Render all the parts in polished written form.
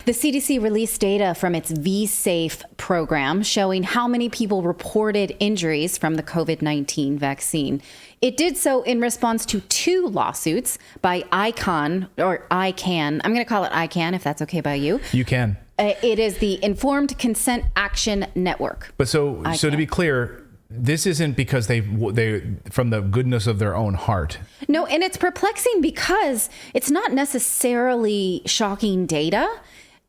The CDC released data from its vSafe program showing how many people reported injuries from the COVID-19 vaccine. It did so in response to 2 lawsuits by ICAN, or ICAN. I'm going to call it ICAN if that's okay by you. You can. It is the Informed Consent Action Network. But so to be clear, this isn't because they from the goodness of their own heart. No, and it's perplexing because it's not necessarily shocking data.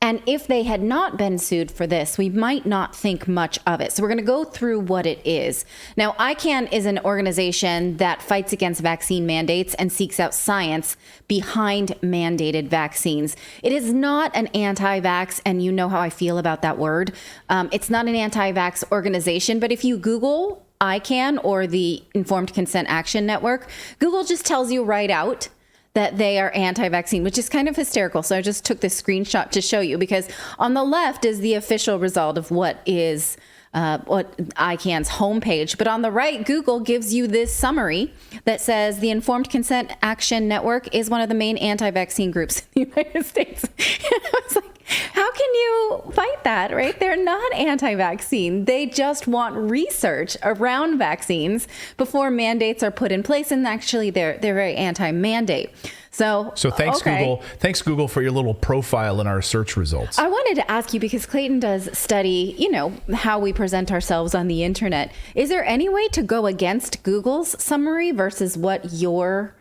And if they had not been sued for this, we might not think much of it. So we're going to go through what it is. Now, ICAN is an organization that fights against vaccine mandates and seeks out science behind mandated vaccines. It is not an anti-vax, and you know how I feel about that word. It's not an anti-vax organization, but if you Google ICAN or the Informed Consent Action Network, Google just tells you right out that they are anti-vaccine, which is kind of hysterical. So I just took this screenshot to show you, because on the left is the official result of what is what ICAN's homepage. But on the right, Google gives you this summary that says the Informed Consent Action Network is one of the main anti-vaccine groups in the United States. I was like, how can you fight that, right? They're not anti-vaccine. They just want research around vaccines before mandates are put in place. And actually, they're very anti-mandate. So thanks, okay. Google. Thanks, Google, for your little profile in our search results. I wanted to ask you, because Clayton does study, how we present ourselves on the internet. Is there any way to go against Google's summary versus what your...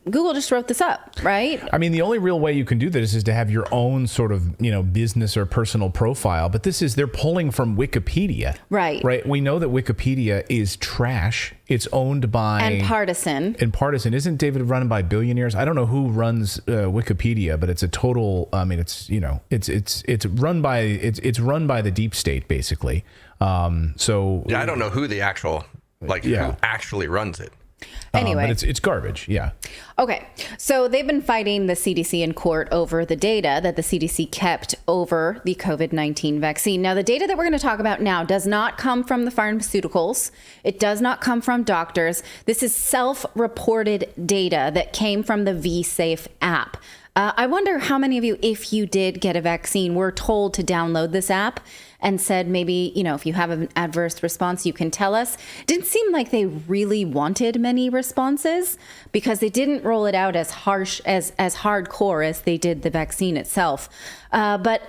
Google just wrote this up, right? I mean, the only real way you can do this is to have your own sort of, business or personal profile. But they're pulling from Wikipedia. Right. Right. We know that Wikipedia is trash. It's owned by... And partisan. Isn't David run by billionaires? I don't know who runs Wikipedia, but it's a total... I mean, it's run by the deep state, basically. I don't know who the actual... who actually runs it. Anyway, but it's garbage. Yeah. Okay. So they've been fighting the CDC in court over the data that the CDC kept over the COVID-19 vaccine. Now, the data that we're going to talk about now does not come from the pharmaceuticals. It does not come from doctors. This is self-reported data that came from the vSafe app. I wonder how many of you, if you did get a vaccine, were told to download this app and said maybe, if you have an adverse response, you can tell us. It didn't seem like they really wanted many responses, because they didn't roll it out as harsh, as hardcore as they did the vaccine itself. But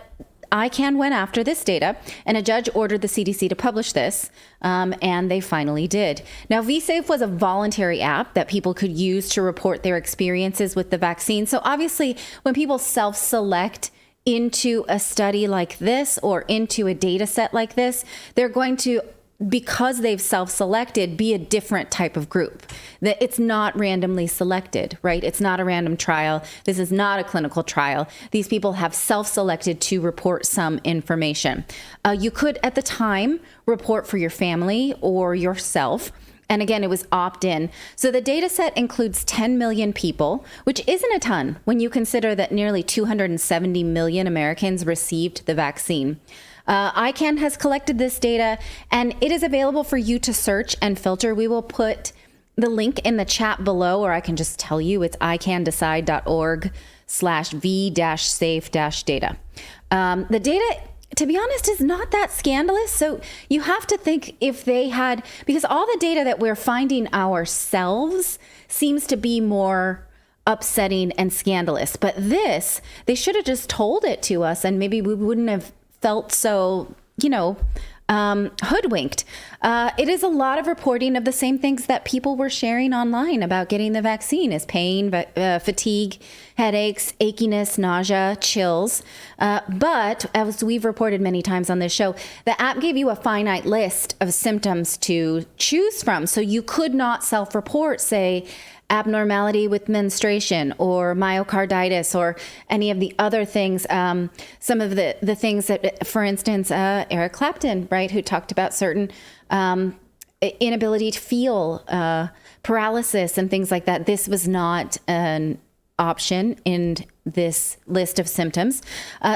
ICAN went after this data, and a judge ordered the CDC to publish this, and they finally did. Now, vSafe was a voluntary app that people could use to report their experiences with the vaccine. So obviously, when people self-select into a study like this or into a data set like this, they're going to, because they've self-selected, be a different type of group. That it's not randomly selected, right? It's not a random trial. This is not a clinical trial. These people have self-selected to report some information. You could, at the time, report for your family or yourself. And again, it was opt-in. So the data set includes 10 million people, which isn't a ton when you consider that nearly 270 million Americans received the vaccine. ICAN has collected this data, and it is available for you to search and filter. We will put the link in the chat below, or I can just tell you it's icandecide.org/v-safe-data. The data, to be honest, is not that scandalous. So you have to think if they had, because all the data that we're finding ourselves seems to be more upsetting and scandalous. But this, they should have just told it to us, and maybe we wouldn't have felt so, hoodwinked. It is a lot of reporting of the same things that people were sharing online about getting the vaccine: is pain, fatigue, headaches, achiness, nausea, chills. But as we've reported many times on this show, the app gave you a finite list of symptoms to choose from. So you could not self-report, say, abnormality with menstruation or myocarditis or any of the other things. Some of the things that, for instance, Eric Clapton, right, who talked about certain inability to feel, paralysis and things like that. This was not an option in this list of symptoms.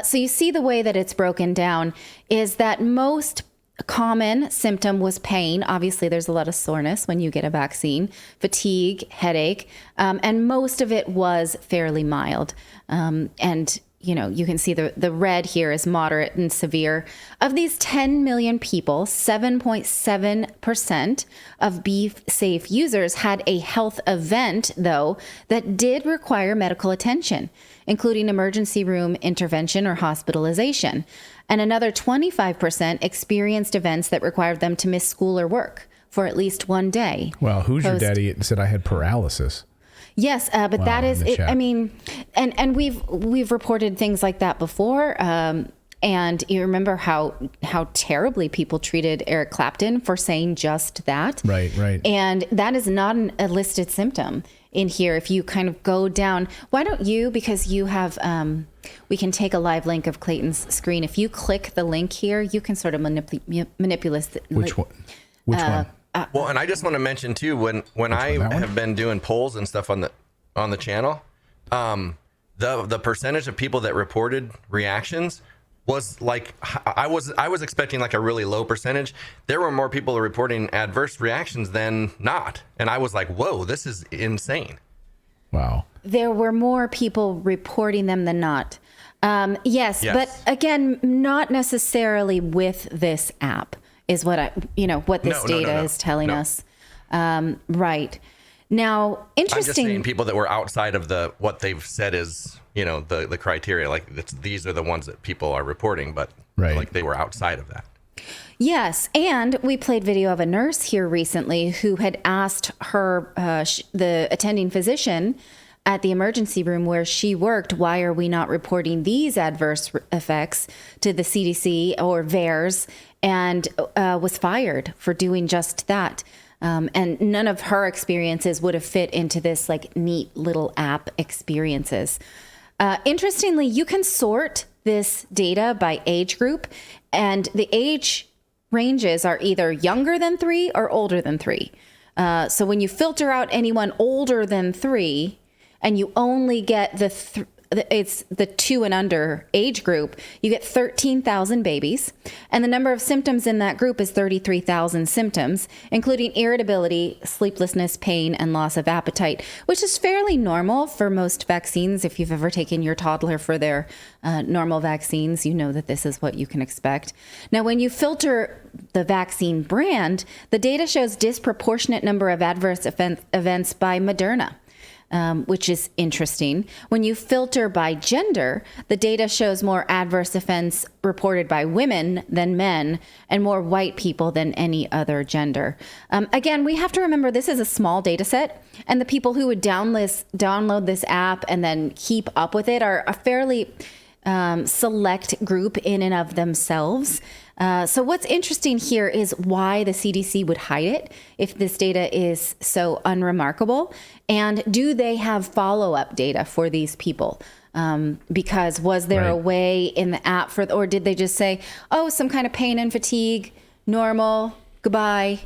So you see the way that it's broken down is that most common symptom was pain. Obviously, there's a lot of soreness when you get a vaccine, fatigue, headache, and most of it was fairly mild. And you can see the red here is moderate and severe. Of these 10 million people, 7.7% of BeFafe users had a health event, though, that did require medical attention, including emergency room intervention or hospitalization. And another 25% experienced events that required them to miss school or work for at least one day. Well, who's your daddy said I had paralysis? Yes, but that is it. I mean, and we've reported things like that before. And you remember how terribly people treated Eric Clapton for saying just that. Right. And that is not a listed symptom in here. If you kind of go down, why don't you, because you have, we can take a live link of Clayton's screen. If you click the link here, you can sort of manipulate. Which one? Which one? Well, and I just want to mention too, when I have been doing polls and stuff on the channel, the percentage of people that reported reactions was like, I was expecting like a really low percentage. There were more people reporting adverse reactions than not, and I was like, whoa, this is insane. Wow. There were more people reporting them than not. Yes, but again, not necessarily with this app. Is what what this data is telling us. Right. Now, interesting. I'm just saying people that were outside of what they've said is, the criteria. Like these are the ones that people are reporting, but like they were outside of that. Yes. And we played video of a nurse here recently who had asked her, the attending physician at the emergency room where she worked, why are we not reporting these adverse effects to the CDC or VAERS, and was fired for doing just that. And none of her experiences would have fit into this like neat little app experiences. Interestingly, you can sort this data by age group, and the age ranges are either younger than 3 or older than 3. So when you filter out anyone older than 3, and you only get it's the 2 and under age group, you get 13,000 babies. And the number of symptoms in that group is 33,000 symptoms, including irritability, sleeplessness, pain, and loss of appetite, which is fairly normal for most vaccines. If you've ever taken your toddler for their normal vaccines, you know that this is what you can expect. Now, when you filter the vaccine brand, the data shows disproportionate number of adverse events by Moderna. Which is interesting. When you filter by gender, the data shows more adverse events reported by women than men and more white people than any other gender. Again, we have to remember this is a small data set, and the people who would download this app and then keep up with it are a fairly select group in and of themselves. So what's interesting here is why the CDC would hide it if this data is so unremarkable. And do they have follow-up data for these people? Because was there a way in the app or did they just say, oh, some kind of pain and fatigue, normal, goodbye,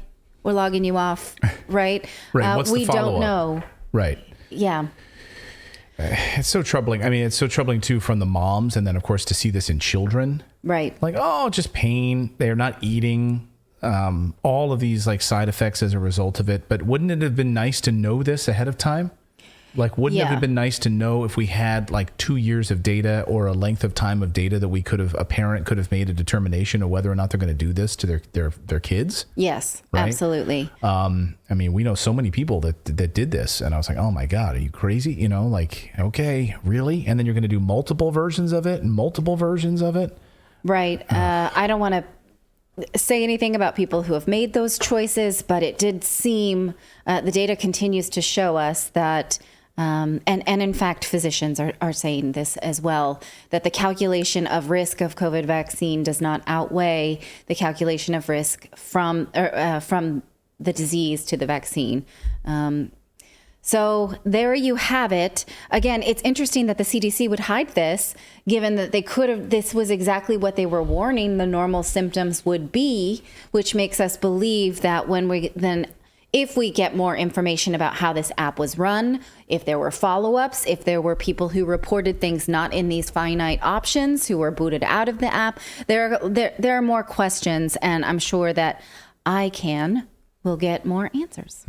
we're logging you off, right? What's we the follow-up? Don't know. Right. Yeah. It's so troubling. I mean, it's so troubling too from the moms, and then of course to see this in children. Right. Like, oh, just pain. They're not eating. All of these like side effects as a result of it. But wouldn't it have been nice to know this ahead of time? Like, wouldn't it have been nice to know if we had like 2 years of data or a length of time of data that a parent could have made a determination of whether or not they're going to do this to their kids? Yes, right? Absolutely. I mean, we know so many people that did this, and I was like, oh my God, are you crazy? Like, okay, really? And then you're going to do multiple versions of it and multiple versions of it? Right. I don't want to say anything about people who have made those choices, but it did seem the data continues to show us that, and in fact, physicians are saying this as well, that the calculation of risk of COVID vaccine does not outweigh the calculation of risk from the disease to the vaccine. So there you have it. Again, it's interesting that the CDC would hide this, given that they could have, this was exactly what they were warning the normal symptoms would be, which makes us believe that if we get more information about how this app was run, if there were follow-ups, if there were people who reported things not in these finite options, who were booted out of the app, there are more questions, and I'm sure that ICAN will get more answers.